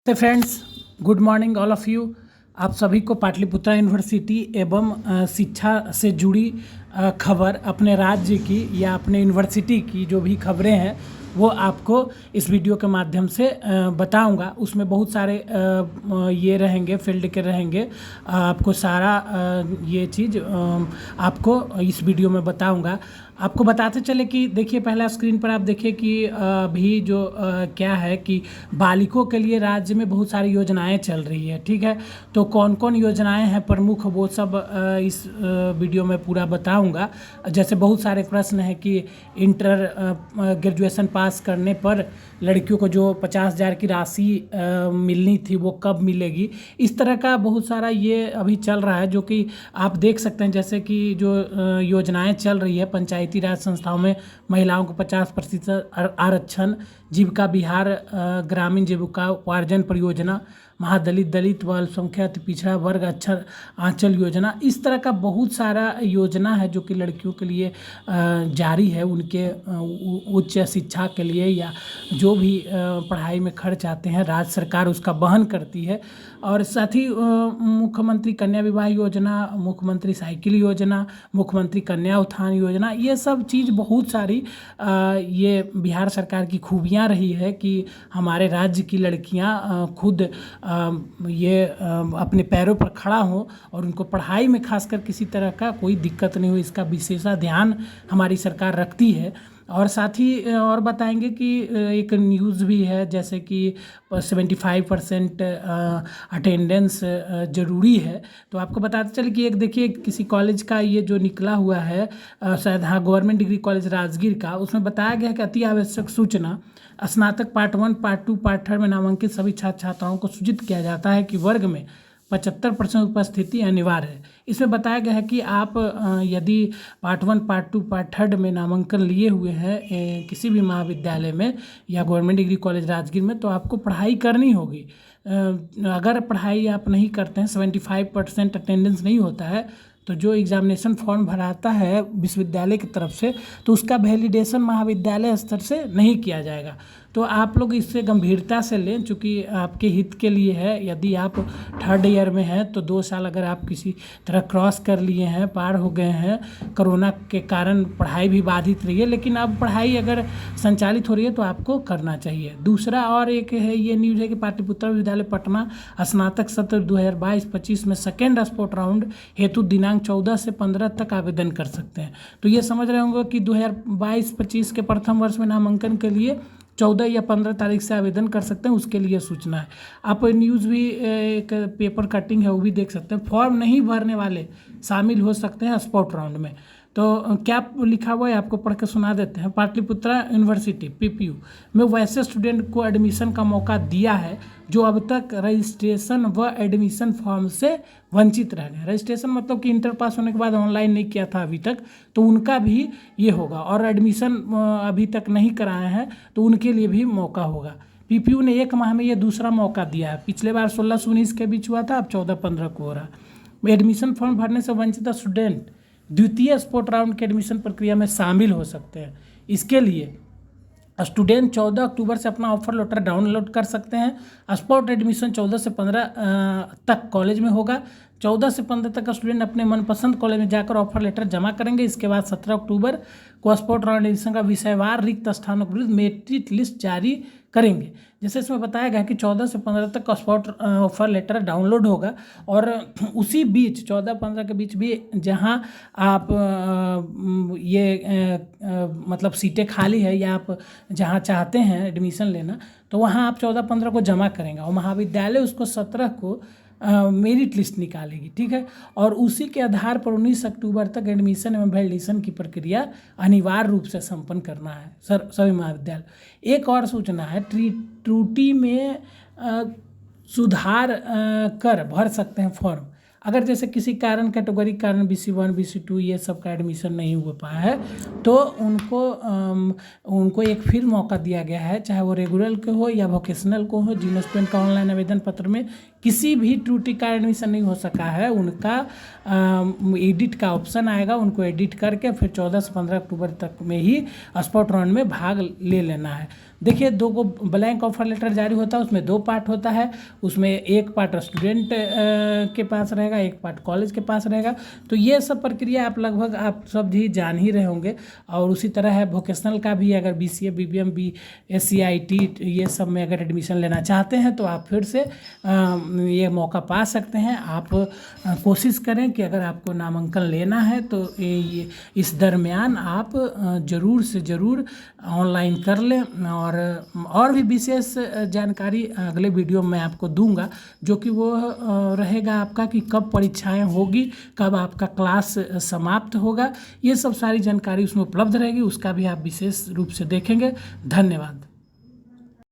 तो friends, good morning all of you. आप सभी को पाटलिपुत्रा यूनिवर्सिटी एवं शिक्षा से जुड़ी खबर, अपने राज्य की या अपने यूनिवर्सिटी की जो भी खबरें हैं वो आपको इस वीडियो के माध्यम से बताऊंगा। उसमें बहुत सारे ये रहेंगे, फील्ड के रहेंगे। आपको सारा ये चीज़ आपको इस वीडियो में बताऊंगा। आपको बताते चले कि देखिए, पहला स्क्रीन पर आप देखिए कि अभी जो क्या है कि बालिकों के लिए राज्य में बहुत सारी योजनाएं चल रही है। ठीक है, तो कौन कौन योजनाएं हैं प्रमुख, वो सब इस वीडियो में पूरा बताऊंगा। जैसे बहुत सारे प्रश्न हैं कि इंटर ग्रेजुएशन पास करने पर लड़कियों को जो 50,000 की राशि मिलनी थी वो कब मिलेगी, इस तरह का बहुत सारा ये अभी चल रहा है, जो कि आप देख सकते हैं। जैसे कि जो योजनाएं चल रही है, पंचायती राज संस्थाओं में महिलाओं को 50% आरक्षण, जीविका बिहार ग्रामीण जीविका उपार्जन परियोजना, महादलित दलित व अल्पसंख्यक अति पिछड़ा वर्ग अक्षर आंचल योजना, इस तरह का बहुत सारा योजना है जो कि लड़कियों के लिए जारी है। उनके उच्च शिक्षा के लिए या जो भी पढ़ाई में खर्च आते हैं, राज्य सरकार उसका वहन करती है। और साथ ही मुख्यमंत्री कन्या विवाह योजना, मुख्यमंत्री साइकिल योजना, मुख्यमंत्री कन्या उत्थान योजना, ये सब चीज़ बहुत सारी ये बिहार सरकार की खूबियाँ रही है कि हमारे राज्य की लड़कियां खुद ये अपने पैरों पर खड़ा हो और उनको पढ़ाई में खासकर किसी तरह का कोई दिक्कत नहीं हो, इसका विशेष ध्यान हमारी सरकार रखती है। और साथ ही और बताएंगे कि एक न्यूज़ भी है, जैसे कि 75% अटेंडेंस ज़रूरी है। तो आपको बताते चले कि एक देखिए, किसी कॉलेज का ये जो निकला हुआ है, शायद हाँ, गवर्नमेंट डिग्री कॉलेज राजगीर का, उसमें बताया गया है कि अति आवश्यक सूचना, स्नातक पार्ट 1, पार्ट 2, पार्ट 3 में नामांकित सभी छात्र छात्राओं को सूचित किया जाता है कि वर्ग में 75% उपस्थिति अनिवार्य है। इसमें बताया गया है कि आप यदि पार्ट 1, पार्ट 2, पार्ट 3 में नामांकन लिए हुए हैं किसी भी महाविद्यालय में या गवर्नमेंट डिग्री कॉलेज राजगीर में, तो आपको पढ़ाई करनी होगी। अगर पढ़ाई आप नहीं करते हैं, 75% अटेंडेंस नहीं होता है, तो जो एग्ज़ामिनेशन फॉर्म भराता है विश्वविद्यालय की तरफ से, तो उसका वैलिडेशन महाविद्यालय स्तर से नहीं किया जाएगा। तो आप लोग इससे गंभीरता से लें, चूँकि आपके हित के लिए है। यदि आप 3rd ईयर में हैं तो 2 साल अगर आप किसी तरह क्रॉस कर लिए हैं, पार हो गए हैं, कोरोना के कारण पढ़ाई भी बाधित रही है, लेकिन अब पढ़ाई अगर संचालित हो रही है तो आपको करना चाहिए। दूसरा और एक है, ये न्यूज़ है कि पाटलिपुत्रा विश्वविद्यालय पटना स्नातक सत्र 2022-25 में सेकेंड स्पॉट राउंड हेतु दिनांक 14 से 15 तक आवेदन कर सकते हैं। तो ये समझ रहे होंगे कि 2022-25 के प्रथम वर्ष में नामांकन के लिए 14 या 15 तारीख से आवेदन कर सकते हैं, उसके लिए सूचना है। आप न्यूज़ भी एक पेपर कटिंग है वो भी देख सकते हैं। फॉर्म नहीं भरने वाले शामिल हो सकते हैं स्पॉट राउंड में। तो क्या लिखा हुआ है आपको पढ़ के सुना देते हैं। पाटलिपुत्रा यूनिवर्सिटी PPU में वैसे स्टूडेंट को एडमिशन का मौका दिया है जो अब तक रजिस्ट्रेशन व एडमिशन फॉर्म से वंचित रह गए। रजिस्ट्रेशन मतलब कि इंटर पास होने के बाद ऑनलाइन नहीं किया था अभी तक, तो उनका भी ये होगा। और एडमिशन अभी तक नहीं कराए हैं तो उनके लिए भी मौका होगा। PPU ने 1 माह में ये दूसरा मौका दिया है। पिछले बार 16 से 19 के बीच हुआ था, अब 14-15 को हो रहा। एडमिशन फॉर्म भरने से वंचित स्टूडेंट द्वितीय स्पॉट राउंड के एडमिशन प्रक्रिया में शामिल हो सकते हैं। इसके लिए स्टूडेंट 14 अक्टूबर से अपना ऑफर लेटर डाउनलोड कर सकते हैं। स्पॉट एडमिशन 14 से 15 तक कॉलेज में होगा। 14 से 15 तक स्टूडेंट अपने मनपसंद कॉलेज में जाकर ऑफर लेटर जमा करेंगे। इसके बाद 17 अक्टूबर को स्पॉट राउंड एडमिशन का विषयवार रिक्त स्थानों के विरुद्ध मेरिट लिस्ट जारी करेंगे। जैसे इसमें बताया गया कि 14 से 15 तक का स्पॉट ऑफर लेटर डाउनलोड होगा, और उसी बीच 14-15 के बीच भी जहां आप मतलब सीटें खाली है या आप जहां चाहते हैं एडमिशन लेना, तो वहां आप 14-15 को जमा करेंगे और महाविद्यालय उसको 17 को मेरिट लिस्ट निकालेगी। ठीक है, और उसी के आधार पर 19 अक्टूबर तक एडमिशन एवं वैलिडेशन की प्रक्रिया अनिवार्य रूप से संपन्न करना है सभी महाविद्यालय। एक और सूचना है, त्रुटि में सुधार कर भर सकते हैं फॉर्म। अगर जैसे किसी कारण, कैटेगरी कारण BC1 BC2 ये सब का एडमिशन नहीं हो पाया है, तो उनको एक फिर मौका दिया गया है, चाहे वो रेगुलर के हो या वोकेशनल को हो। जिन स्टूडेंट का ऑनलाइन आवेदन पत्र में किसी भी त्रुटि का एडमिशन नहीं हो सका है, उनका एडिट का ऑप्शन आएगा, उनको एडिट करके फिर 14 से 15 अक्टूबर तक में ही स्पॉट राउंड में भाग ले लेना है। देखिए, 2 को ब्लैंक ऑफर लेटर जारी होता है, उसमें 2 पार्ट होता है। उसमें एक पार्ट स्टूडेंट के पास रहेगा, एक पार्ट कॉलेज के पास रहेगा। तो ये सब प्रक्रिया आप सब भी जान ही रहे होंगे। और उसी तरह है वोकेशनल का भी, अगर BCA, BBM, BSc, IT ये सब में अगर एडमिशन लेना चाहते हैं तो आप फिर से ये मौका पा सकते हैं। आप कोशिश करें कि अगर आपको नामांकन लेना है तो ये इस दरमियान आप ज़रूर से ज़रूर ऑनलाइन कर लें। और भी विशेष जानकारी अगले वीडियो में आपको दूंगा, जो कि वो रहेगा आपका कि कब परीक्षाएं होगी, कब आपका क्लास समाप्त होगा। ये सब सारी जानकारी उसमें उपलब्ध रहेगी, उसका भी आप विशेष रूप से देखेंगे। धन्यवाद।